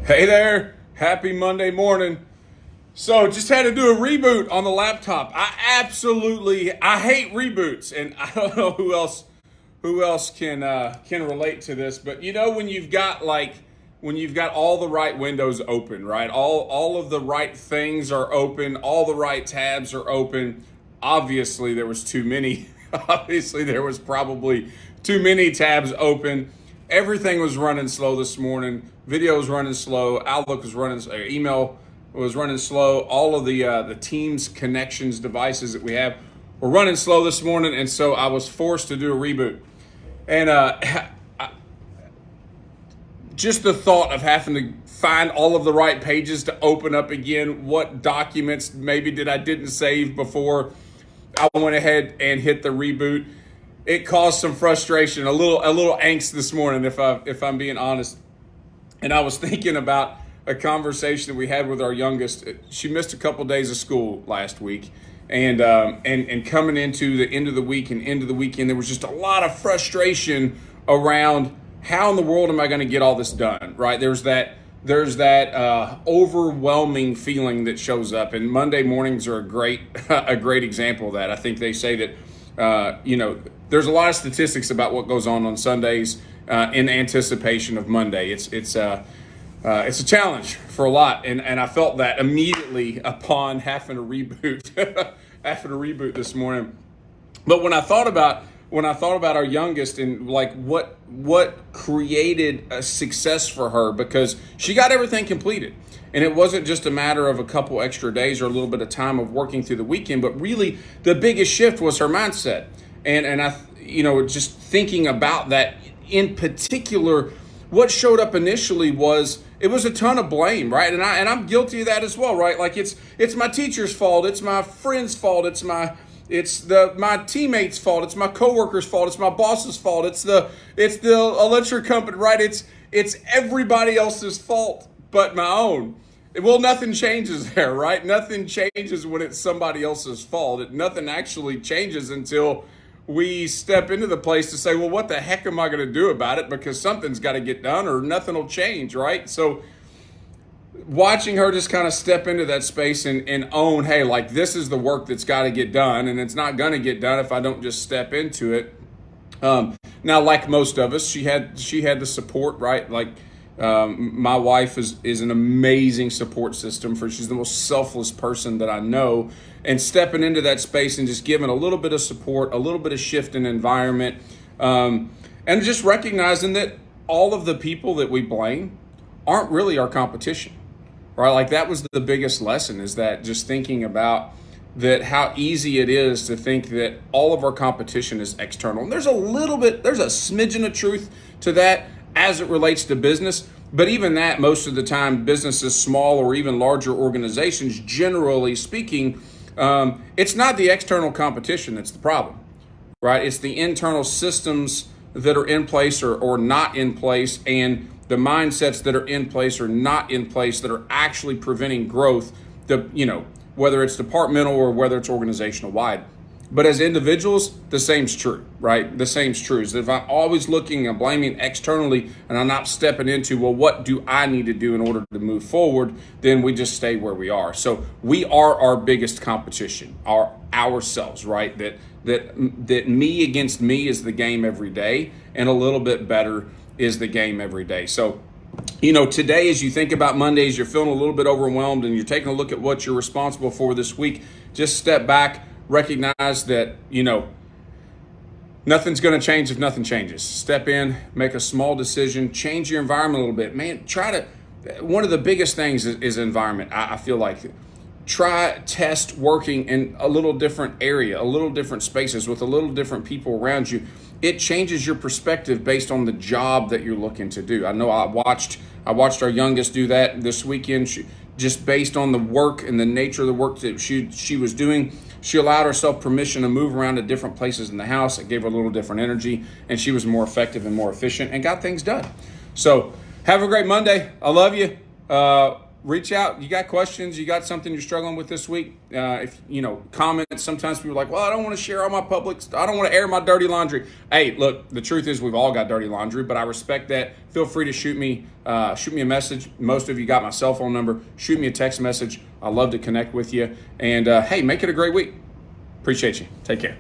Hey there, happy Monday morning. So just had to do a reboot on the laptop. I hate reboots, and I don't know who else can relate to this. But you know when you've got all the right windows open, right? All of the right things are open, all the right tabs are open. Obviously there was too many. Obviously there was probably too many tabs open. Everything was running slow this morning. Video was running slow. Outlook was running. Email was running slow. All of the Teams connections devices that we have were running slow this morning, and so I was forced to do a reboot. And just the thought of having to find all of the right pages to open up again, what documents maybe I didn't save before I went ahead and hit the reboot. It caused some frustration, a little angst this morning, if I'm being honest. And I was thinking about a conversation that we had with our youngest. She missed a couple days of school last week, and coming into the end of the week and into the weekend, there was just a lot of frustration around how in the world am I going to get all this done, right? There's that overwhelming feeling that shows up, and Monday mornings are a great example of that. I think they say that there's a lot of statistics about what goes on Sundays in anticipation of Monday. It's a challenge for a lot, and I felt that immediately upon having to reboot this morning. But when I thought about our youngest and like what created a success for her, because she got everything completed. And it wasn't just a matter of a couple extra days or a little bit of time of working through the weekend, but really the biggest shift was her mindset. And I, just thinking about that in particular, what showed up initially was it was a ton of blame, right? And I'm guilty of that as well, right? Like it's my teacher's fault, it's my friend's fault, it's my teammates' fault, it's my coworkers' fault, it's my boss's fault, it's the electric company, right? It's everybody else's fault but my own. Well, nothing changes there, right? Nothing changes when it's somebody else's fault. Nothing actually changes until we step into the place to say, well, what the heck am I going to do about it? Because something's got to get done or nothing will change, right? So watching her just kind of step into that space and own, hey, like this is the work that's got to get done, and it's not going to get done if I don't just step into it. Now, like most of us, she had the support, right? Like my wife is an amazing support system she's the most selfless person that I know, and stepping into that space and just giving a little bit of support, a little bit of shift in environment, and just recognizing that all of the people that we blame aren't really our competition, right? Like that was the biggest lesson, is that just thinking about that, how easy it is to think that all of our competition is external. And there's a smidgen of truth to that as it relates to business. But even that, most of the time, businesses, small or even larger organizations, generally speaking, it's not the external competition that's the problem, right? It's the internal systems that are in place or not in place, and the mindsets that are in place or not in place that are actually preventing growth, whether it's departmental or whether it's organizational wide. But as individuals, the same's true, right? The same's true. Is that if I'm always looking and blaming externally and I'm not stepping into, well, what do I need to do in order to move forward, then we just stay where we are. So we are our biggest competition, ourselves, right? That me against me is the game every day, and a little bit better is the game every day. So today, as you think about Mondays, you're feeling a little bit overwhelmed and you're taking a look at what you're responsible for this week, just step back, recognize that, nothing's going to change if nothing changes. Step in, make a small decision, change your environment a little bit. Man, one of the biggest things is environment. I feel like test working in a little different area, a little different spaces with a little different people around you. It changes your perspective based on the job that you're looking to do. I know I watched our youngest do that this weekend. Just based on the work and the nature of the work that she was doing, she allowed herself permission to move around to different places in the house. It gave her a little different energy, and she was more effective and more efficient and got things done. So have a great Monday. I love you. reach out. You got questions, you got something you're struggling with this week. If comments. Sometimes people are like, well, I don't want to share all my public. I don't want to air my dirty laundry. Hey, look, the truth is we've all got dirty laundry, but I respect that. Feel free to shoot me a message. Most of you got my cell phone number. Shoot me a text message. I love to connect with you. And hey, make it a great week. Appreciate you. Take care.